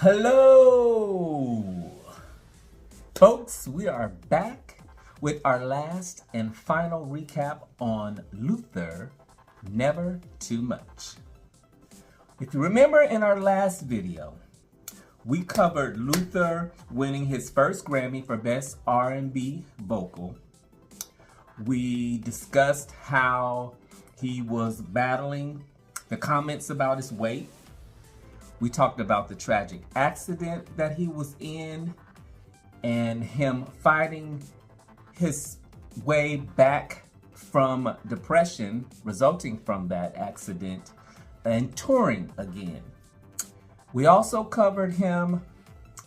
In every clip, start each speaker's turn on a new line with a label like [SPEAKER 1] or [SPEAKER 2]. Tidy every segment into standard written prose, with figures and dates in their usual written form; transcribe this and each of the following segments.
[SPEAKER 1] Hello, folks. We are back with our last and final recap on Luther, Never Too Much. If you remember in our last video, we covered Luther winning his first Grammy for Best R&B Vocal. We discussed how he was battling the comments about his weight. We talked about the tragic accident that he was in and him fighting his way back from depression resulting from that accident and touring again. We also covered him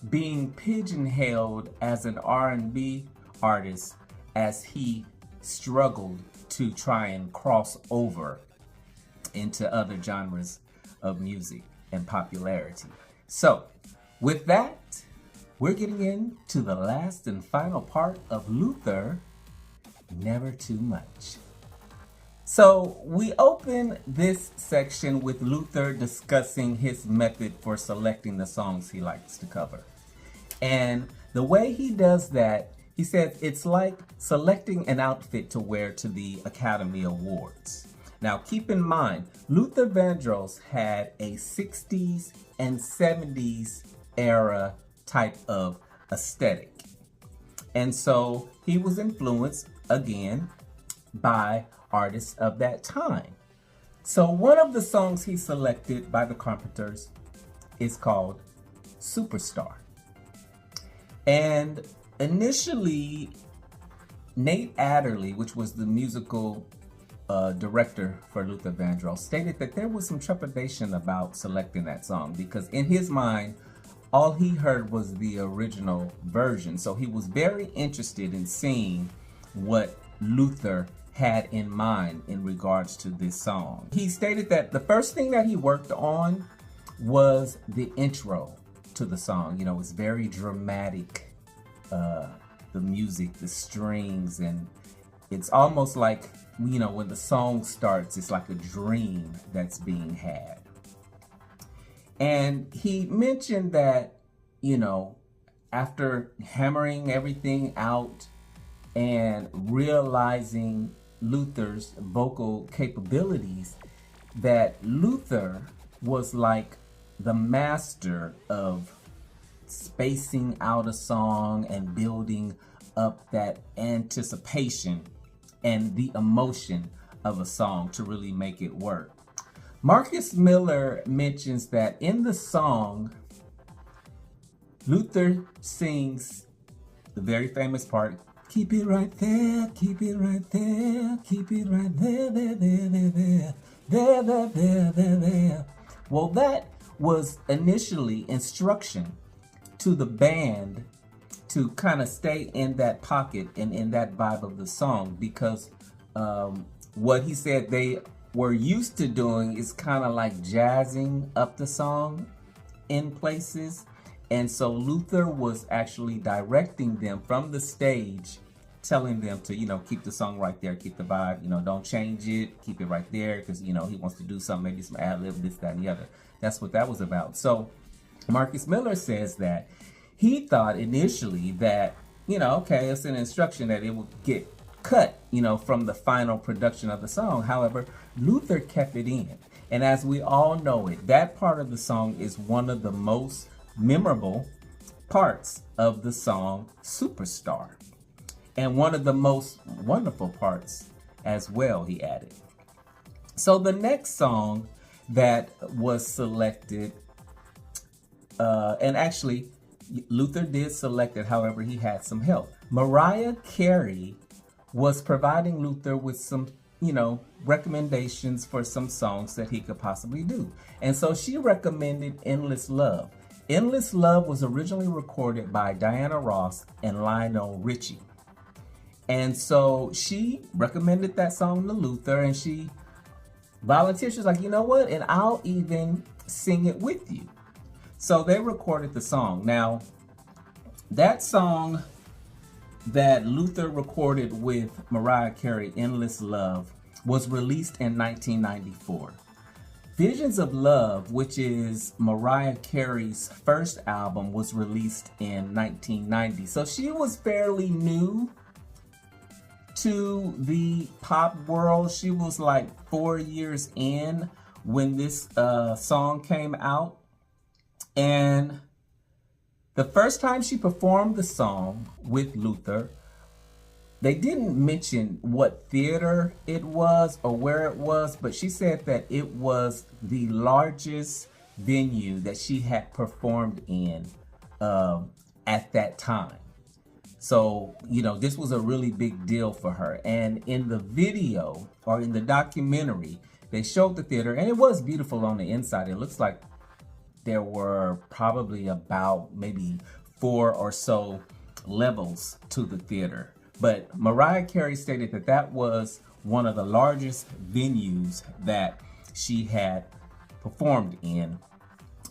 [SPEAKER 1] being pigeonholed as an R&B artist as he struggled to try and cross over into other genres of music and popularity. So, with that, we're getting into the last and final part of Luther, Never Too Much. So, we open this section with Luther discussing his method for selecting the songs he likes to cover. And the way he does that, he says it's like selecting an outfit to wear to the Academy Awards. Now, keep in mind, Luther Vandross had a 60s and 70s era type of aesthetic. And so he was influenced, again, by artists of that time. So one of the songs he selected by the Carpenters is called Superstar. And initially, Nate Adderley, which was the musical director for Luther Vandross, stated that there was some trepidation about selecting that song because in his mind, all he heard was the original version. So he was very interested in seeing what Luther had in mind in regards to this song. He stated that the first thing that he worked on was the intro to the song. You know, it's very dramatic, the music, the strings, and it's almost like, you know, when the song starts, it's like a dream that's being had. And he mentioned that, you know, after hammering everything out and realizing Luther's vocal capabilities, that Luther was like the master of spacing out a song and building up that anticipation and the emotion of a song to really make it work. Marcus Miller mentions that in the song, Luther sings the very famous part, keep it right there, keep it right there, keep it right there, there, there, there, there, there, there, there, there, there. Well, that was initially instruction to the band to kind of stay in that pocket and in that vibe of the song, because what he said they were used to doing is kind of like jazzing up the song in places. And so Luther was actually directing them from the stage, telling them to, you know, keep the song right there, keep the vibe, you know, don't change it, keep it right there, because, you know, he wants to do something, maybe some ad-lib, this, that, and the other. That's what that was about. So Marcus Miller says that he thought initially that, you know, okay, it's an instruction that it would get cut, you know, from the final production of the song. However, Luther kept it in. And as we all know it, that part of the song is one of the most memorable parts of the song Superstar. And one of the most wonderful parts as well, he added. So the next song that was selected, and actually, Luther did select it, however, he had some help. Mariah Carey was providing Luther with some, you know, recommendations for some songs that he could possibly do. And so she recommended Endless Love. Endless Love was originally recorded by Diana Ross and Lionel Richie. And so she recommended that song to Luther, and she volunteered. She was like, you know what? And I'll even sing it with you. So they recorded the song. Now, that song that Luther recorded with Mariah Carey, Endless Love, was released in 1994. Visions of Love, which is Mariah Carey's first album, was released in 1990. So she was fairly new to the pop world. She was like 4 years in when this song came out. And the first time she performed the song with Luther, they didn't mention what theater it was or where it was, but she said that it was the largest venue that she had performed in at that time. So, you know, this was a really big deal for her. And in the video, or in the documentary, they showed the theater, and it was beautiful on the inside. It looks like there were probably about maybe 4 or so levels to the theater. But Mariah Carey stated that that was one of the largest venues that she had performed in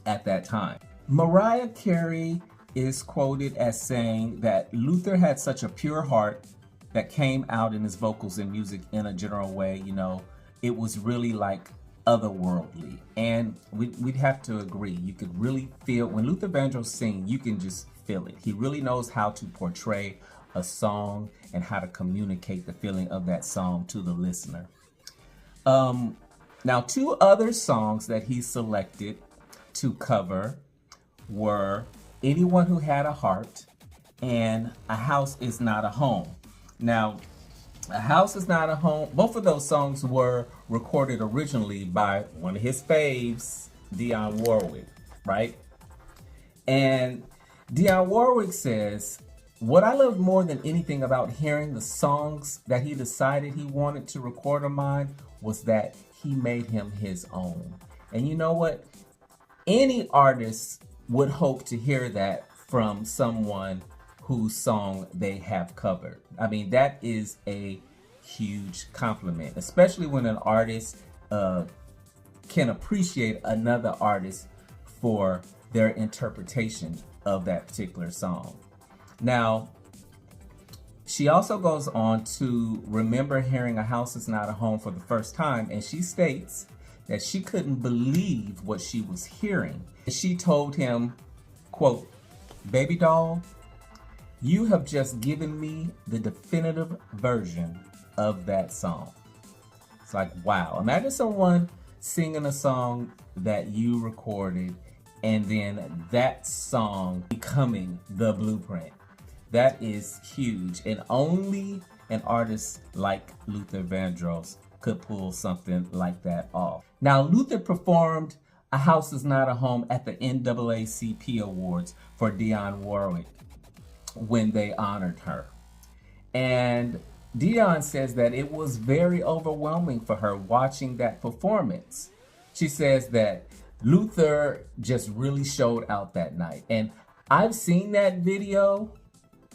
[SPEAKER 1] at that time. Mariah Carey is quoted as saying that Luther had such a pure heart that came out in his vocals and music in a general way. You know, it was really like otherworldly. And we'd have to agree. You could really feel, when Luther Vandross sings, you can just feel it. He really knows how to portray a song and how to communicate the feeling of that song to the listener. Now, 2 other songs that he selected to cover were Anyone Who Had a Heart and A House Is Not a Home. Now, A House Is Not a Home, both of those songs were recorded originally by one of his faves, Dionne Warwick, right? And Dionne Warwick says, "What I loved more than anything about hearing the songs that he decided he wanted to record of mine was that he made him his own." And you know what? Any artist would hope to hear that from someone whose song they have covered. I mean, that is a huge compliment, especially when an artist can appreciate another artist for their interpretation of that particular song. Now, she also goes on to remember hearing A House Is Not a Home for the first time, and she states that she couldn't believe what she was hearing. She told him, quote, "Baby doll, you have just given me the definitive version of that song." It's like, wow. Imagine someone singing a song that you recorded and then that song becoming the blueprint. That is huge, and only an artist like Luther Vandross could pull something like that off. Now, Luther performed A House Is Not a Home at the NAACP Awards for Dionne Warwick when they honored her. And Dionne says that it was very overwhelming for her watching that performance. She says that Luther just really showed out that night. And I've seen that video,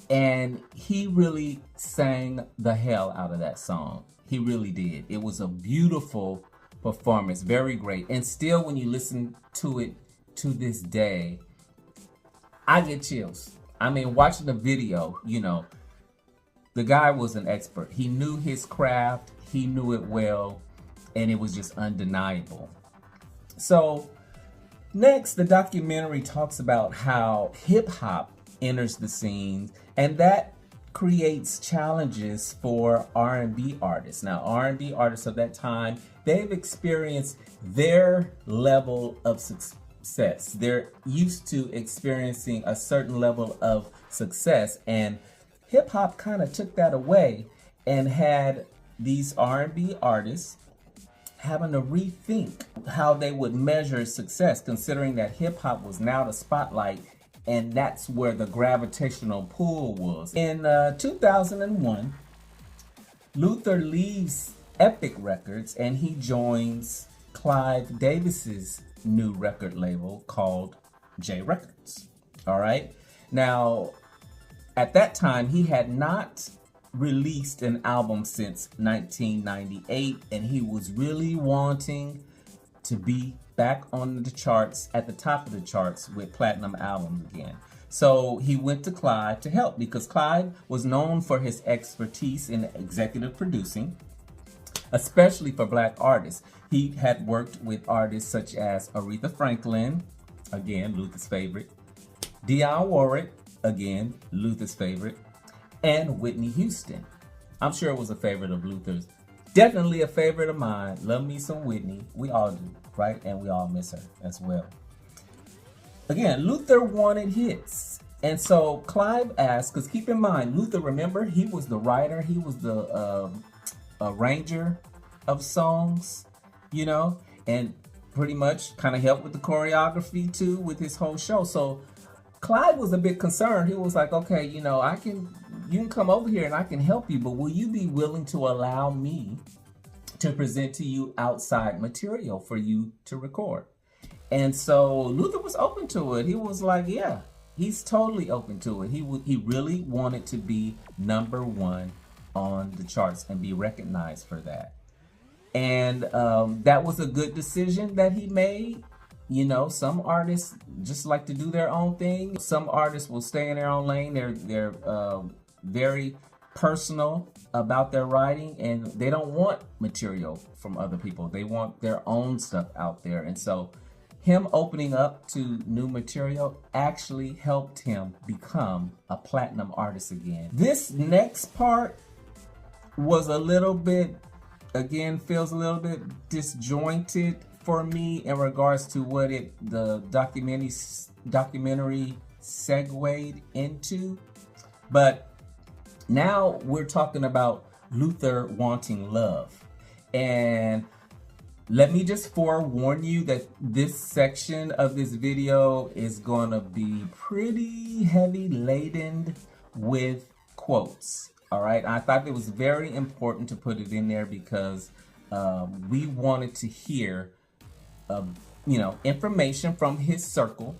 [SPEAKER 1] and he really sang the hell out of that song. He really did. It was a beautiful performance, very great. And still, when you listen to it to this day, I get chills. I mean, watching the video, you know, the guy was an expert. He knew his craft, he knew it well, and it was just undeniable. So, next, the documentary talks about how hip hop enters the scene, and that creates challenges for R&B artists. Now, R&B artists of that time, they've experienced their level of success. They're used to experiencing a certain level of success, and hip hop kind of took that away and had these R&B artists having to rethink how they would measure success, considering that hip hop was now the spotlight, and that's where the gravitational pull was. In 2001, Luther leaves Epic Records and he joins Clive Davis's new record label called J Records. All right. Now, at that time, he had not released an album since 1998, and he was really wanting to be back on the charts, at the top of the charts with platinum albums again. So he went to Clive to help, because Clive was known for his expertise in executive producing. especially for Black artists. He had worked with artists such as Aretha Franklin, again, Luther's favorite, Dionne Warwick, again, Luther's favorite, and Whitney Houston. I'm sure it was a favorite of Luther's. Definitely a favorite of mine. Love me some Whitney. We all do, right? And we all miss her as well. Again, Luther wanted hits. And so Clive asked, because keep in mind, Luther, remember, he was the writer. He was the arranger of songs, you know, and pretty much kind of helped with the choreography too with his whole show. So Clive was a bit concerned. He was like, okay, you know, you can come over here and I can help you, but will you be willing to allow me to present to you outside material for you to record? And so Luther was open to it. He was like, yeah, he's totally open to it. He really wanted to be #1 on the charts and be recognized for that. And that was a good decision that he made. You know, some artists just like to do their own thing. Some artists will stay in their own lane. They're very personal about their writing, and they don't want material from other people. They want their own stuff out there. And so him opening up to new material actually helped him become a platinum artist again. This next part was a little bit, again, feels a little bit disjointed for me in regards to what the documentary segued into. But now we're talking about Luther wanting love. And let me just forewarn you that this section of this video is going to be pretty heavy laden with quotes. All right. I thought it was very important to put it in there because we wanted to hear, you know, information from his circle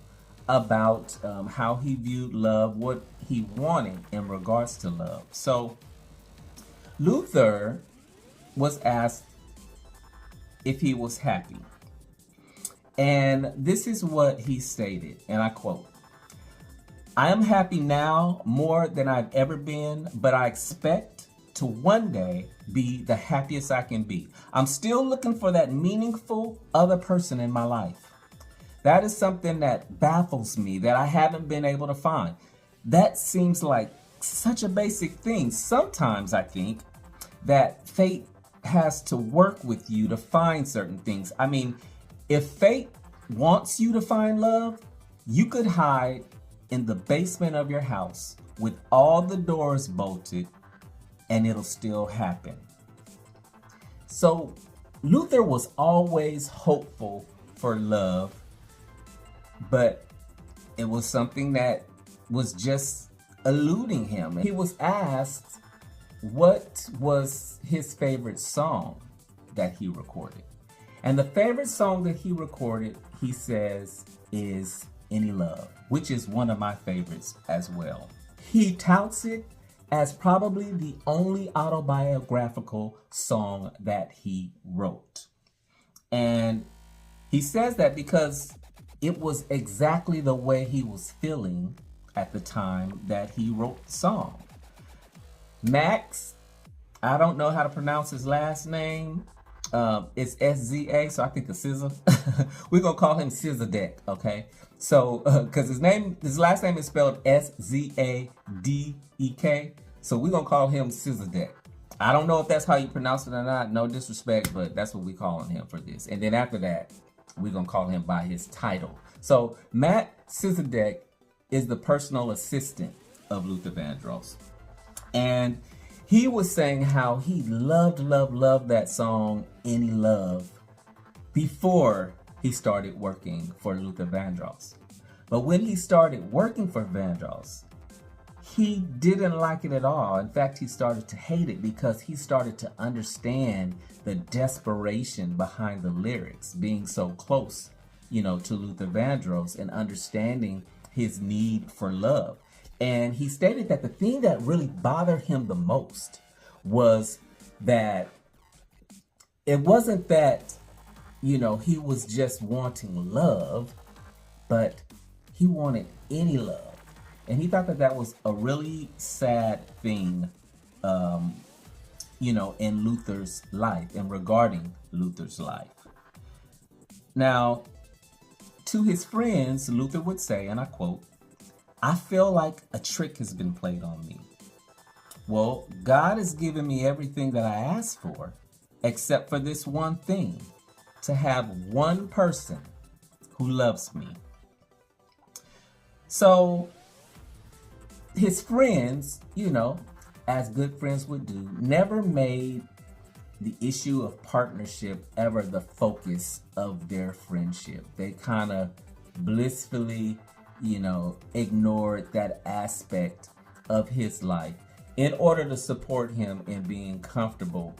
[SPEAKER 1] about how he viewed love, what he wanted in regards to love. So Luther was asked if he was happy. And this is what he stated, and I quote, "I am happy now more than I've ever been, but I expect to one day be the happiest I can be. I'm still looking for that meaningful other person in my life. That is something that baffles me that I haven't been able to find." That seems like such a basic thing. Sometimes I think that fate has to work with you to find certain things. I mean, if fate wants you to find love, you could hide in the basement of your house with all the doors bolted and it'll still happen. So Luther was always hopeful for love, but it was something that was just eluding him. He was asked what was his favorite song that he recorded. And the favorite song that he recorded, he says, is Any Love, which is one of my favorites as well. He touts it as probably the only autobiographical song that he wrote. And he says that because it was exactly the way he was feeling at the time that he wrote the song. Max, I don't know how to pronounce his last name. It's SZA, so I think it's SZA. We're gonna call him SZA, okay? So, because his last name is spelled SZADEK, so we're gonna call him SZA. I don't know if that's how you pronounce it or not. No disrespect, but that's what we're calling him for this. And then after that, we're gonna call him by his title. So Matt SZA is the personal assistant of Luther Vandross. And he was saying how he loved that song, Any Love, before he started working for Luther Vandross. But when he started working for Vandross, he didn't like it at all. In fact, he started to hate it because he started to understand the desperation behind the lyrics, being so close, you know, to Luther Vandross and understanding his need for love. And he stated that the thing that really bothered him the most was that it wasn't that, you know, he was just wanting love, but he wanted any love. And he thought that that was a really sad thing in Luther's life and regarding Luther's life. Now, to his friends, Luther would say, and I quote, "I feel like a trick has been played on me. Well, God has given me everything that I asked for, except for this one thing, to have one person who loves me." So his friends, as good friends would do, never made the issue of partnership ever the focus of their friendship. They kind of blissfully, ignored that aspect of his life in order to support him in being comfortable,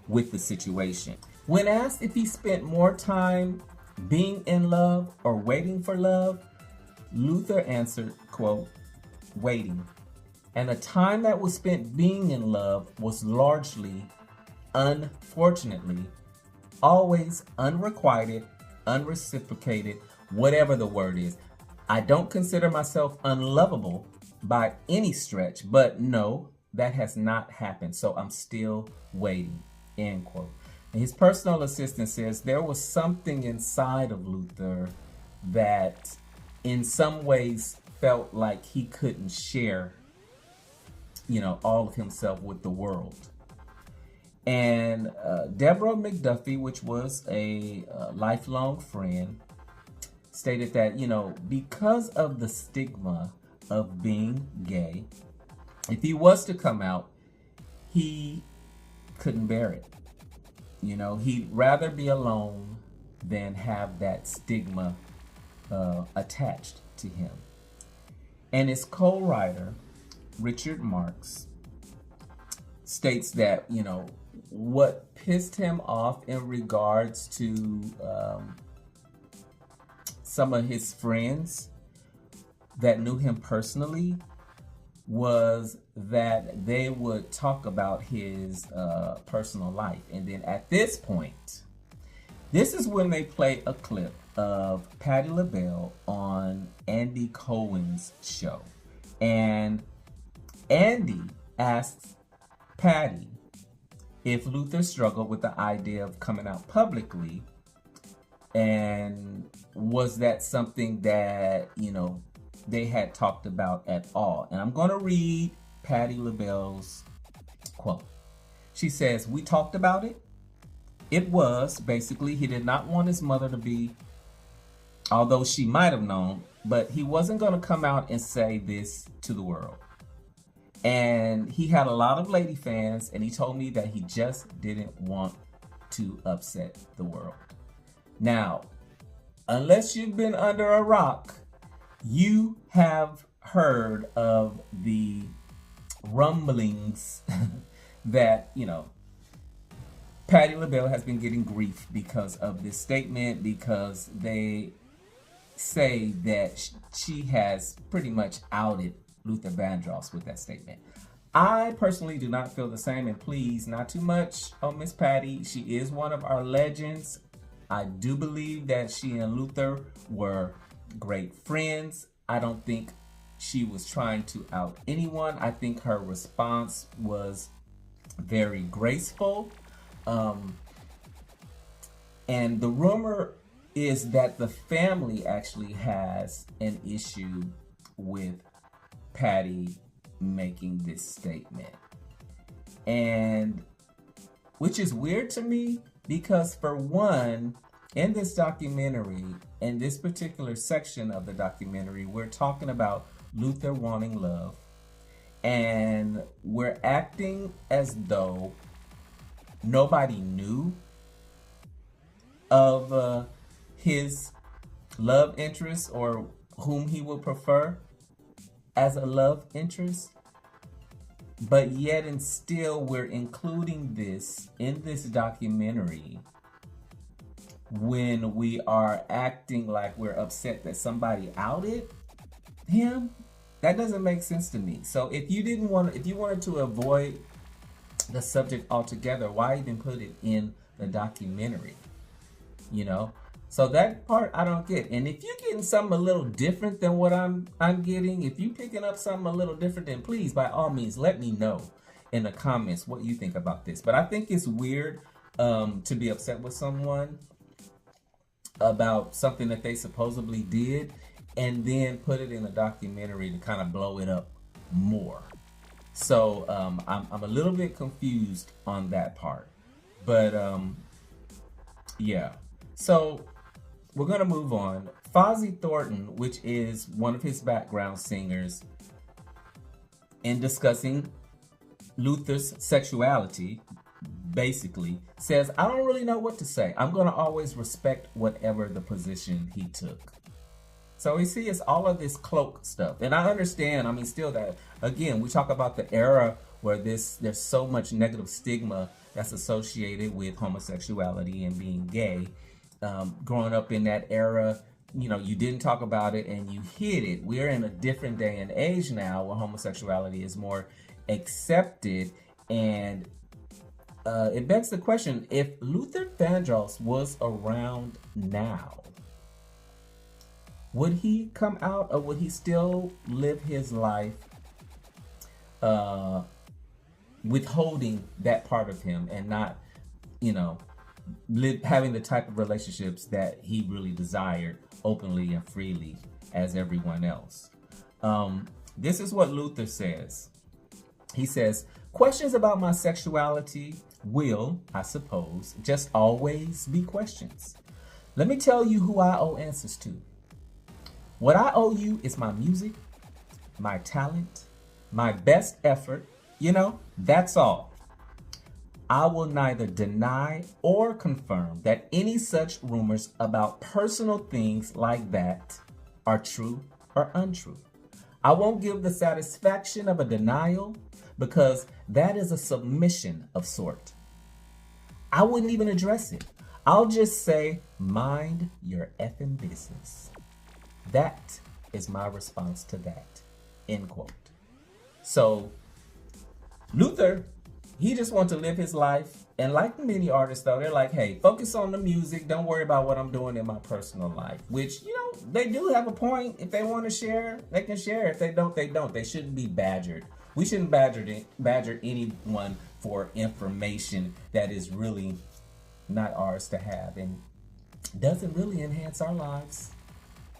[SPEAKER 1] with the situation. When asked if he spent more time being in love or waiting for love, Luther answered, quote, "Waiting. And the time that was spent being in love was largely, unfortunately, always unrequited, unreciprocated, whatever the word is. I don't consider myself unlovable by any stretch, but no, that has not happened. So I'm still waiting," end quote. And his personal assistant says there was something inside of Luther that in some ways felt like he couldn't share all of himself with the world. And Deborah McDuffie, which was a lifelong friend, stated that, because of the stigma of being gay, if he was to come out, he couldn't bear it. He'd rather be alone than have that stigma attached to him. And his co-writer, Richard Marx, states that, what pissed him off in regards to some of his friends that knew him personally was that they would talk about his personal life. And then at this point, this is when they play a clip of Patti LaBelle on Andy Cohen's show. And Andy asks Patti if Luther struggled with the idea of coming out publicly, and was that something that, they had talked about at all. And I'm going to read Patti LaBelle's quote. She says, "We talked about it. It was basically he did not want his mother to be, although she might have known, but he wasn't going to come out and say this to the world. And he had a lot of lady fans, and he told me that he just didn't want to upset the world." Now, unless you've been under a rock, you have heard of the rumblings that, Patti LaBelle has been getting grief because of this statement, because they say that she has pretty much outed Luther Vandross with that statement. I personally do not feel the same, and please, not too much on Miss Patti. She is one of our legends. I do believe that she and Luther were great friends. I don't think she was trying to out anyone. I think her response was very graceful. And the rumor is that the family actually has an issue with Patti making this statement. And which is weird to me, because for one, in this documentary, in this particular section of the documentary, we're talking about Luther wanting love, and we're acting as though nobody knew of his love interest or whom he would prefer as a love interest. But yet and still we're including this in this documentary when we are acting like we're upset that somebody outed him. That doesn't make sense to me. So if you wanted to avoid the subject altogether, why even put it in the documentary? So that part I don't get. And if you're getting something a little different than what I'm getting, if you're picking up something a little different, then please, by all means, let me know. in the comments what you think about this. But I think it's weird to be upset with someone about something that they supposedly did and then put it in a documentary to kind of blow it up more. So I'm a little bit confused on that part. But yeah. So we're going to move on. Fozzy Thornton, which is one of his background singers, in discussing Luther's sexuality, basically says, I don't really know what to say. I'm going to always respect whatever the position he took. So you see, it's all of this cloak stuff. And I understand, I mean, still that, again, we talk about the era where there's so much negative stigma that's associated with homosexuality and being gay. Growing up in that era, you know, you didn't talk about it and you hid it. We're in a different day and age now where homosexuality is more accepted. And it begs the question, if Luther Vandross was around now, would he come out, or would he still live his life withholding that part of him and not, you know, having the type of relationships that he really desired openly and freely as everyone else? This is what Luther says. He says, questions about my sexuality will, I suppose, just always be questions. Let me tell you who I owe answers to. What I owe you is my music, my talent, my best effort. You know, that's all. I will neither deny or confirm that any such rumors about personal things like that are true or untrue. I won't give the satisfaction of a denial because that is a submission of sort. I wouldn't even address it. I'll just say, mind your effing business. That is my response to that, end quote. So Luther, he just wants to live his life. And like many artists, though, they're like, hey, focus on the music. Don't worry about what I'm doing in my personal life. Which, you know, they do have a point. If they want to share, they can share. If they don't, they don't. They shouldn't be badgered. We shouldn't badger anyone for information that is really not ours to have and doesn't really enhance our lives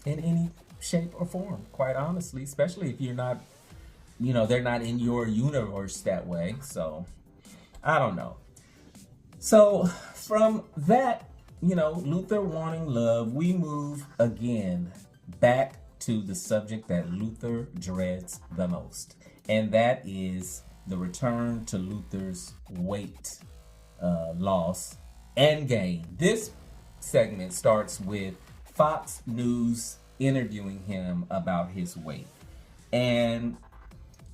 [SPEAKER 1] in any shape or form, quite honestly, especially if you're not, you know, they're not in your universe that way. So I don't know. So from that, you know, Luther wanting love, we move again back to the subject that Luther dreads the most. And that is the return to Luther's weight loss and gain. This segment starts with Fox News interviewing him about his weight. And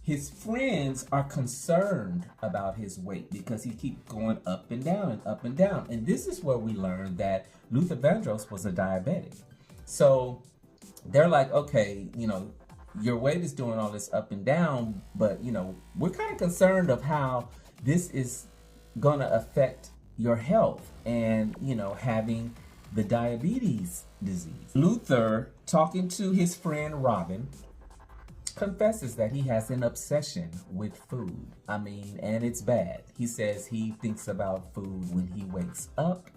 [SPEAKER 1] his friends are concerned about his weight because he keeps going up and down and up and down. And this is where we learned that Luther Vandross was a diabetic. So they're like, okay, you know, your weight is doing all this up and down, but, you know, we're kind of concerned of how this is going to affect your health and, you know, having the diabetes disease. Luther, talking to his friend Robin, confesses that he has an obsession with food. I mean, and it's bad. He says he thinks about food when he wakes up,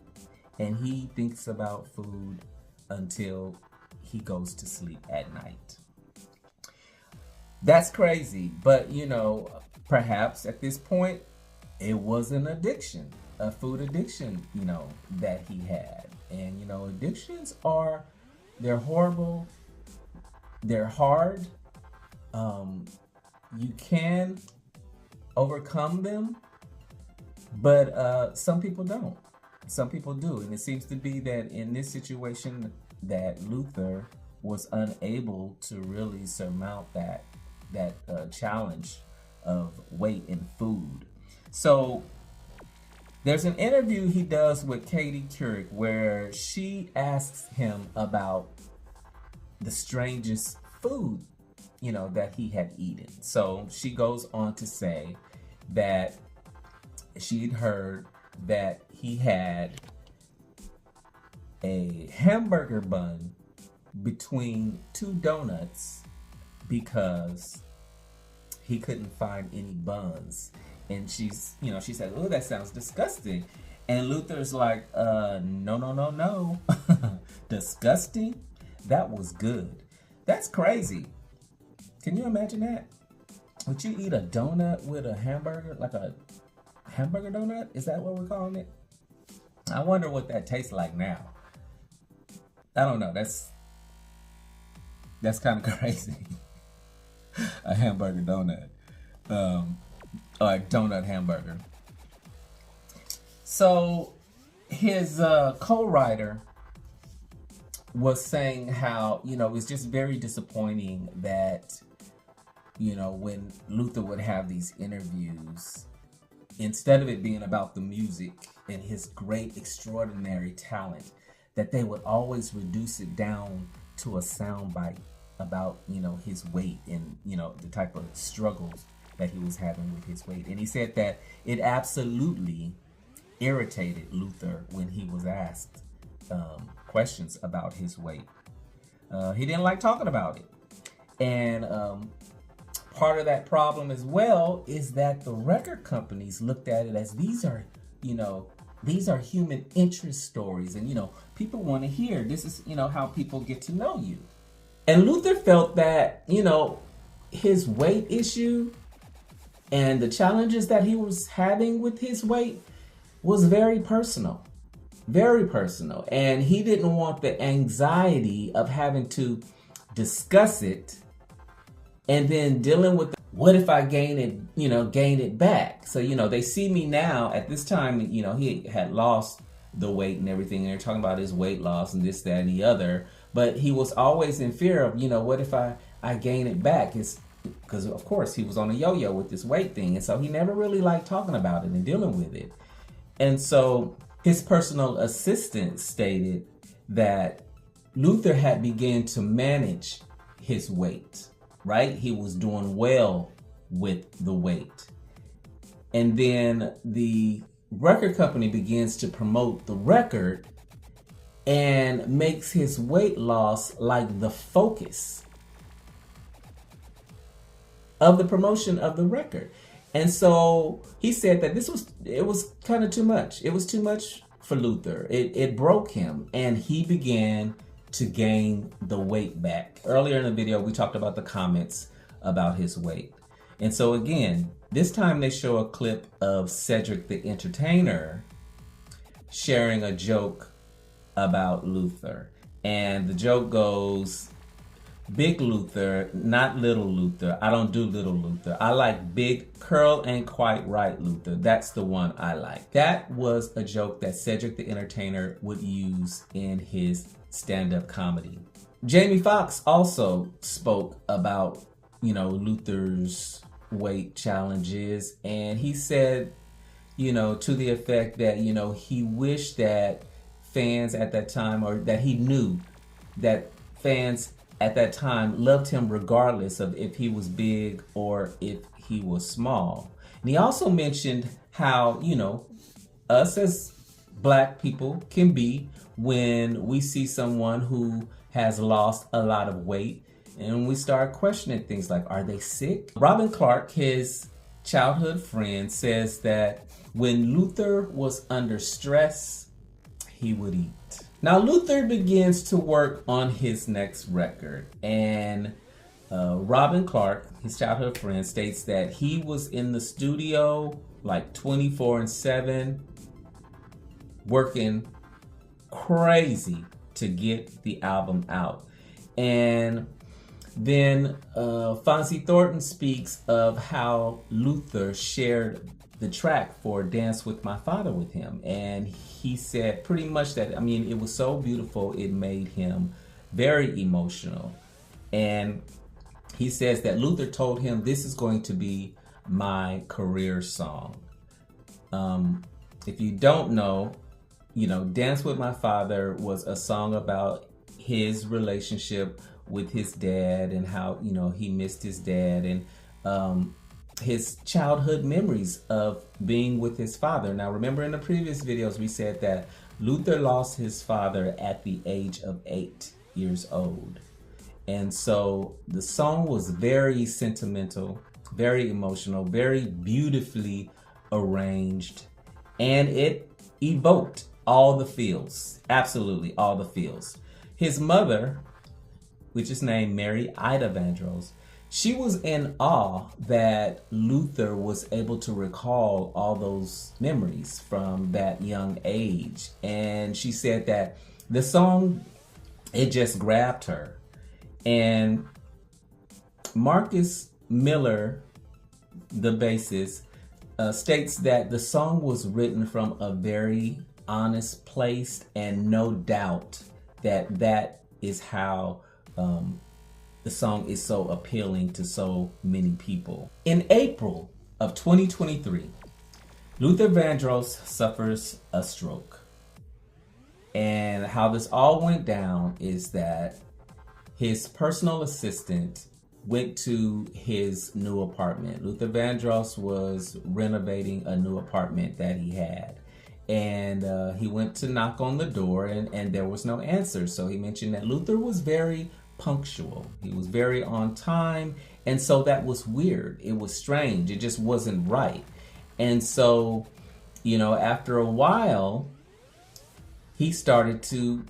[SPEAKER 1] and he thinks about food until he goes to sleep at night. That's crazy, but you know, perhaps at this point, it was an addiction, a food addiction, you know, that he had. And you know, addictions they're horrible, they're hard. You can overcome them, but some people don't. Some people do, and it seems to be that in this situation that Luther was unable to really surmount that challenge of weight and food. So there's an interview he does with Katie Couric where she asks him about the strangest food, you know, that he had eaten. So she goes on to say that she'd heard that he had a hamburger bun between two donuts because he couldn't find any buns And she's, she said, oh, that sounds disgusting. And Luther's like, no, no, no, no. Disgusting? That was good. That's crazy. Can you imagine that? Would you eat a donut with a hamburger, like a hamburger donut? Is that what we're calling it? I wonder what that tastes like now. I don't know. That's kind of crazy. A hamburger donut. Or a donut hamburger. So his co-writer was saying how, it's just very disappointing that, when Luther would have these interviews, instead of it being about the music and his great, extraordinary talent, that they would always reduce it down to a soundbite about, his weight and, the type of struggles that he was having with his weight. And he said that it absolutely irritated Luther when he was asked questions about his weight. He didn't like talking about it. And part of that problem as well is that the record companies looked at it as these are human interest stories. And, people want to hear, this is, how people get to know you. And Luther felt that, his weight issue and the challenges that he was having with his weight was very personal. Very personal. And he didn't want the anxiety of having to discuss it and then dealing with what if I gain it back. So, they see me now at this time, he had lost the weight and everything. And they're talking about his weight loss and this, that, and the other. But he was always in fear of, what if I gain it back? It's because, of course, he was on a yo-yo with this weight thing. And so he never really liked talking about it and dealing with it. And so his personal assistant stated that Luther had begun to manage his weight, right? He was doing well with the weight. And then the record company begins to promote the record and makes his weight loss like the focus of the promotion of the record. And so he said that it was kind of too much. It was too much for Luther. It broke him, and he began to gain the weight back. Earlier in the video, we talked about the comments about his weight. And so again, this time they show a clip of Cedric the Entertainer sharing a joke about Luther. And the joke goes, Big Luther, not Little Luther. I don't do Little Luther. I like Big Curl Ain't Quite Right Luther. That's the one I like. That was a joke that Cedric the Entertainer would use in his stand-up comedy. Jamie Foxx also spoke about, Luther's weight challenges. And he said, to the effect that, he wished that fans at that time, or that he knew that fans at that time loved him regardless of if he was big or if he was small. And he also mentioned how, us as Black people can be when we see someone who has lost a lot of weight and we start questioning things like, are they sick? Robin Clark, his childhood friend, says that when Luther was under stress, he would eat. Now, Luther begins to work on his next record, and Robin Clark, his childhood friend, states that he was in the studio like 24/7, working crazy to get the album out. And then Fonzie Thornton speaks of how Luther shared the track for Dance With My Father with him. And he said pretty much that, it was so beautiful, it made him very emotional. And he says that Luther told him, this is going to be my career song. If you don't know, Dance With My Father was a song about his relationship with his dad and how, he missed his dad and his childhood memories of being with his father. Now, remember in the previous videos, we said that Luther lost his father at the age of 8 years old. And so the song was very sentimental very emotional, very beautifully arranged, and it evoked all the feels, absolutely all the feels. His mother, which is named Mary Ida Vandross, she was in awe that Luther was able to recall all those memories from that young age. And she said that the song, it just grabbed her. And Marcus Miller, the bassist, states that the song was written from a very honest place, and no doubt that that is how the song is so appealing to so many people. In April of 2023, Luther Vandross suffers a stroke. And how this all went down is that his personal assistant went to his new apartment. Luther Vandross was renovating a new apartment that he had. And he went to knock on the door, and there was no answer. So he mentioned that Luther was very punctual. He was very on time. And so that was weird. It was strange. It just wasn't right. And so, after a while, he started to,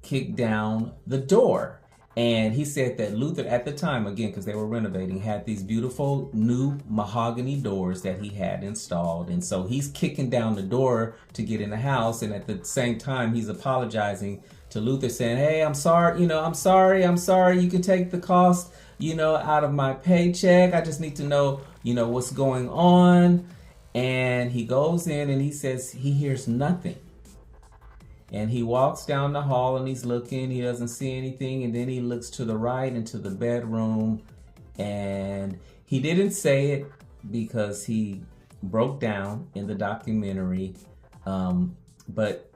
[SPEAKER 1] kick down the door. And he said that Luther at the time, again, because they were renovating, had these beautiful new mahogany doors that he had installed. And so he's kicking down the door to get in the house. And at the same time, he's apologizing to Luther, saying, hey, I'm sorry, I'm sorry. You can take the cost, out of my paycheck. I just need to know, what's going on. And he goes in and he says he hears nothing. And he walks down the hall and he's looking, he doesn't see anything. And then he looks to the right into the bedroom, and he didn't say it because he broke down in the documentary. But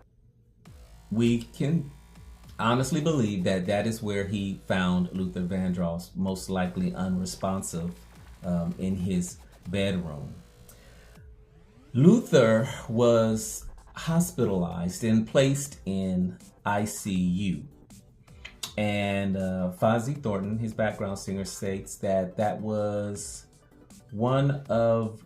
[SPEAKER 1] we can honestly believe that that is where he found Luther Vandross, most likely unresponsive in his bedroom. Luther was hospitalized and placed in ICU. And Fozzy Thornton, his background singer, states that that was one of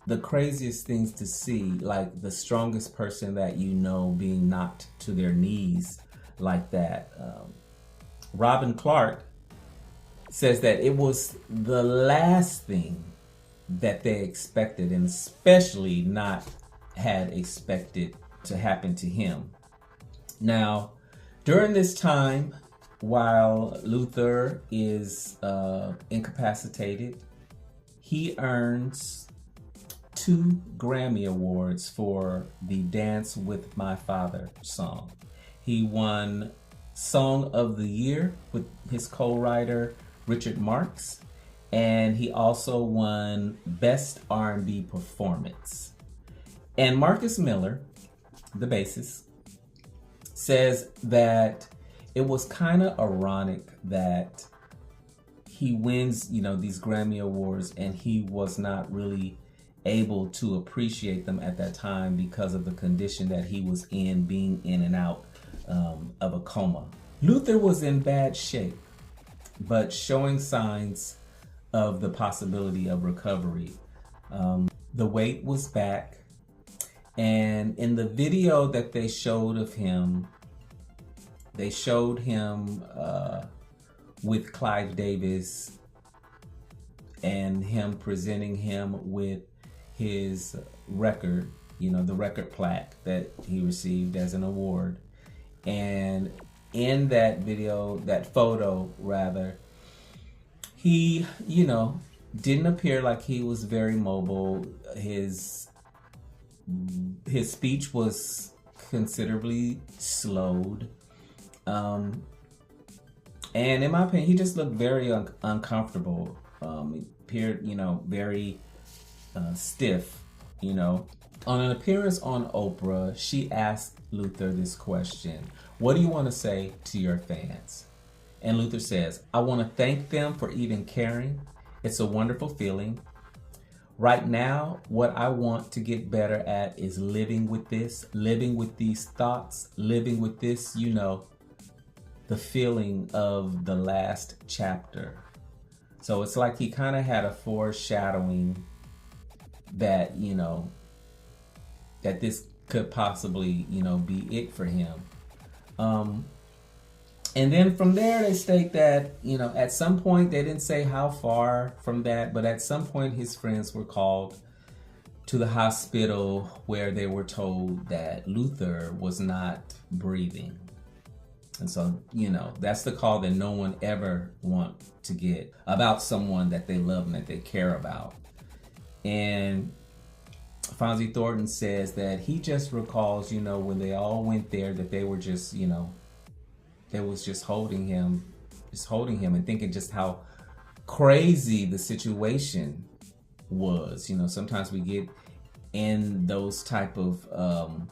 [SPEAKER 1] the craziest things to see, like the strongest person that being knocked to their knees like that. Robin Clark says that it was the last thing that they expected, and especially not had expected to happen to him. Now, during this time, while Luther is incapacitated, he earns 2 Grammy Awards for the Dance with My Father song. He won Song of the Year with his co-writer Richard Marx, and he also won Best R&B Performance. And Marcus Miller, the bassist, says that it was kind of ironic that he wins, these Grammy Awards, and he was not really able to appreciate them at that time because of the condition that he was in, being in and out of a coma. Luther was in bad shape, but showing signs of the possibility of recovery. The weight was back. And in the video that they showed of him, they showed him with Clive Davis and him presenting him with his record, the record plaque that he received as an award. And in that video, that photo rather, he, didn't appear like he was very mobile. His speech was considerably slowed. And in my opinion, he just looked very uncomfortable. He appeared, very stiff, On an appearance on Oprah, she asked Luther this question: what do you want to say to your fans? And Luther says, I want to thank them for even caring. It's a wonderful feeling. Right now, what I want to get better at is living with this, living with these thoughts, living with this, the feeling of the last chapter. So it's like he kind of had a foreshadowing that, that this could possibly, be it for him. And then from there, they state that, at some point, they didn't say how far from that, but at some point, his friends were called to the hospital where they were told that Luther was not breathing. And so, that's the call that no one ever wants to get about someone that they love and that they care about. And Fonzie Thornton says that he just recalls, when they all went there, that they were just, they was just holding him and thinking just how crazy the situation was. Sometimes we get in those type of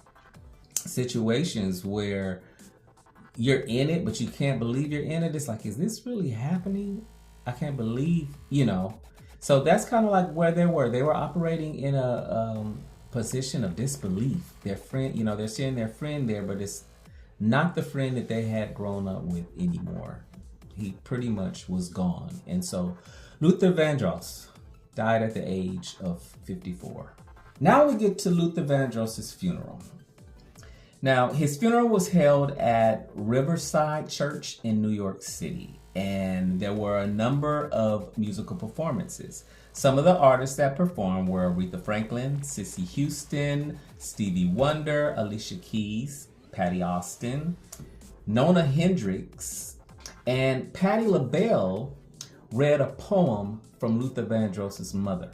[SPEAKER 1] situations where you're in it, but you can't believe you're in it. It's like, is this really happening? I can't believe, So that's kind of like where they were. They were operating in a position of disbelief. Their friend, they're seeing their friend there, but it's not the friend that they had grown up with anymore. He pretty much was gone. And so Luther Vandross died at the age of 54. Now we get to Luther Vandross's funeral. Now, his funeral was held at Riverside Church in New York City, and there were a number of musical performances. Some of the artists that performed were Aretha Franklin, Cissy Houston, Stevie Wonder, Alicia Keys, Patti Austin, Nona Hendrix, and Patti LaBelle read a poem from Luther Vandross's mother.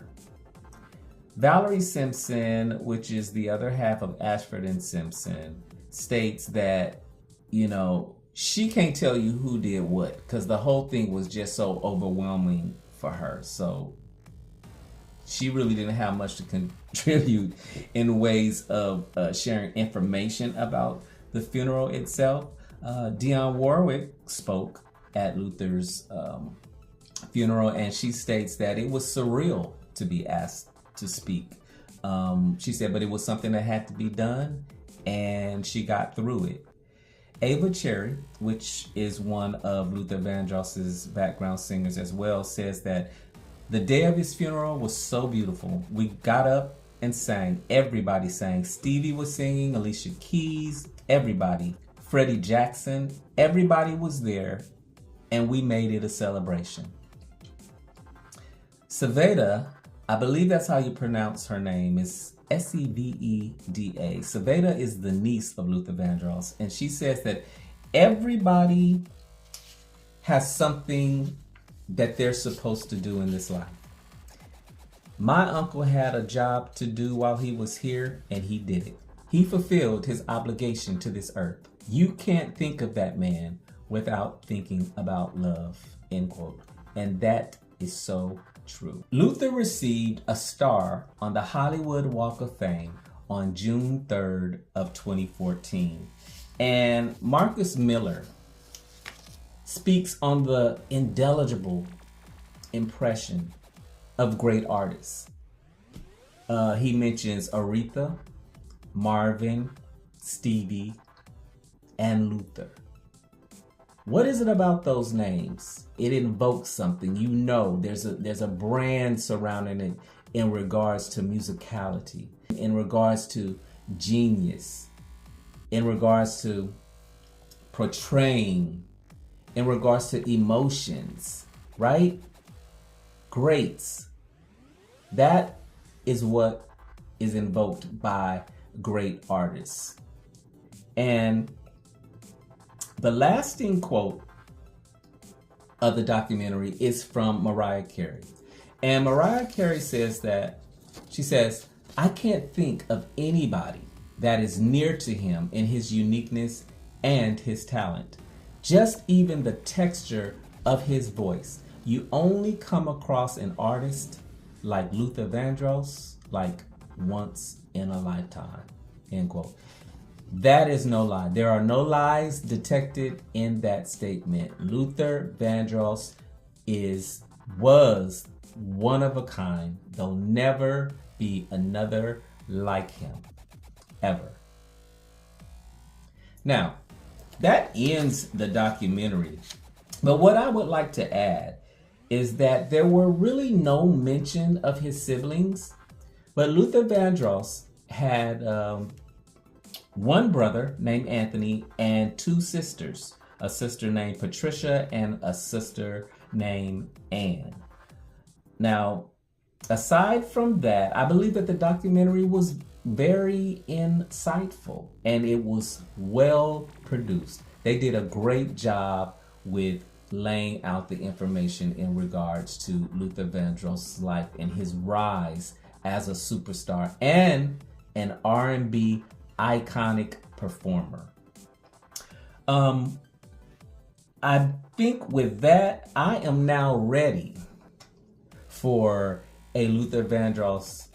[SPEAKER 1] Valerie Simpson, which is the other half of Ashford and Simpson, states that, she can't tell you who did what because the whole thing was just so overwhelming for her. So she really didn't have much to contribute in ways of sharing information about the funeral itself. Dionne Warwick spoke at Luther's funeral, and she states that it was surreal to be asked to speak. She said, but it was something that had to be done, and she got through it. Ava Cherry, which is one of Luther Vandross's background singers as well, says that the day of his funeral was so beautiful. We got up and sang. Everybody sang. Stevie was singing, Alicia Keys, everybody. Freddie Jackson, everybody was there, and we made it a celebration. Seveda, I believe that's how you pronounce her name, is Seveda. Seveda is the niece of Luther Vandross, and she says that everybody has something that they're supposed to do in this life. My uncle had a job to do while he was here, and he did it. He fulfilled his obligation to this earth. You can't think of that man without thinking about love, end quote. And that is so true. Luther received a star on the Hollywood Walk of Fame on June 3rd of 2014. And Marcus Miller speaks on the indelible impression of great artists. He mentions Aretha, Marvin, Stevie, and Luther. What is it about those names? It invokes something. There's a brand surrounding it in regards to musicality, in regards to genius, in regards to portraying, in regards to emotions, right? Greats. That is what is invoked by great artists. And the lasting quote of the documentary is from Mariah Carey. And Mariah Carey says that, she says, I can't think of anybody that is near to him in his uniqueness and his talent. Just even the texture of his voice. You only come across an artist like Luther Vandross like once in a lifetime, end quote. That is no lie. There are no lies detected in that statement. Luther Vandross was one of a kind. There'll never be another like him, ever. Now, that ends the documentary. But what I would like to add is that there were really no mention of his siblings, but Luther Vandross had one brother named Anthony and two sisters, a sister named Patricia and a sister named Anne. Now, aside from that, I believe that the documentary was very insightful and it was well produced. They did a great job with laying out the information in regards to Luther Vandross' life and his rise as a superstar and an R&B iconic performer. I think with that, I am now ready for a Luther Vandross,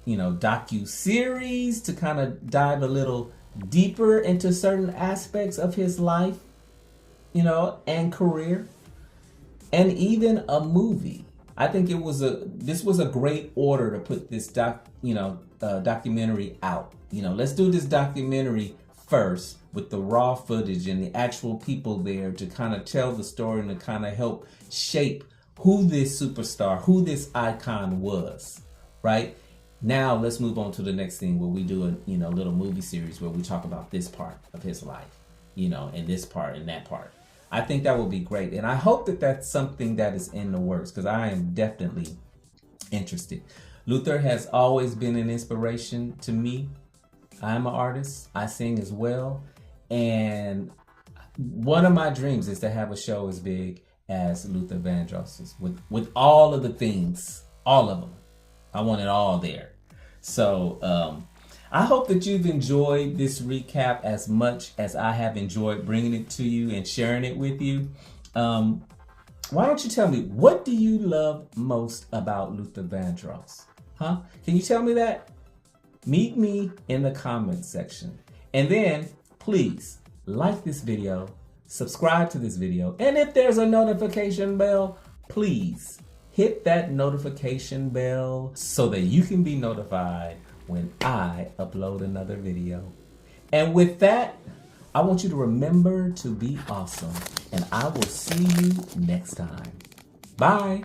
[SPEAKER 1] docu-series to kind of dive a little deeper into certain aspects of his life, and career, and even a movie. I think this was a great order to put this documentary out. Let's do this documentary first with the raw footage and the actual people there to kind of tell the story and to kind of help shape who this superstar, who this icon was, right? Now let's move on to the next thing where we do a little movie series where we talk about this part of his life, and this part and that part. I think that will be great. And I hope that that's something that is in the works because I am definitely interested. Luther has always been an inspiration to me. I'm an artist. I sing as well. And one of my dreams is to have a show as big as Luther Vandross's with all of the things, all of them. I want it all there. So I hope that you've enjoyed this recap as much as I have enjoyed bringing it to you and sharing it with you. Why don't you tell me, what do you love most about Luther Vandross? Huh? Can you tell me that? Meet me in the comments section. And then please like this video, subscribe to this video, and if there's a notification bell, please hit that notification bell so that you can be notified when I upload another video. And with that, I want you to remember to be awesome, and I will see you next time. Bye.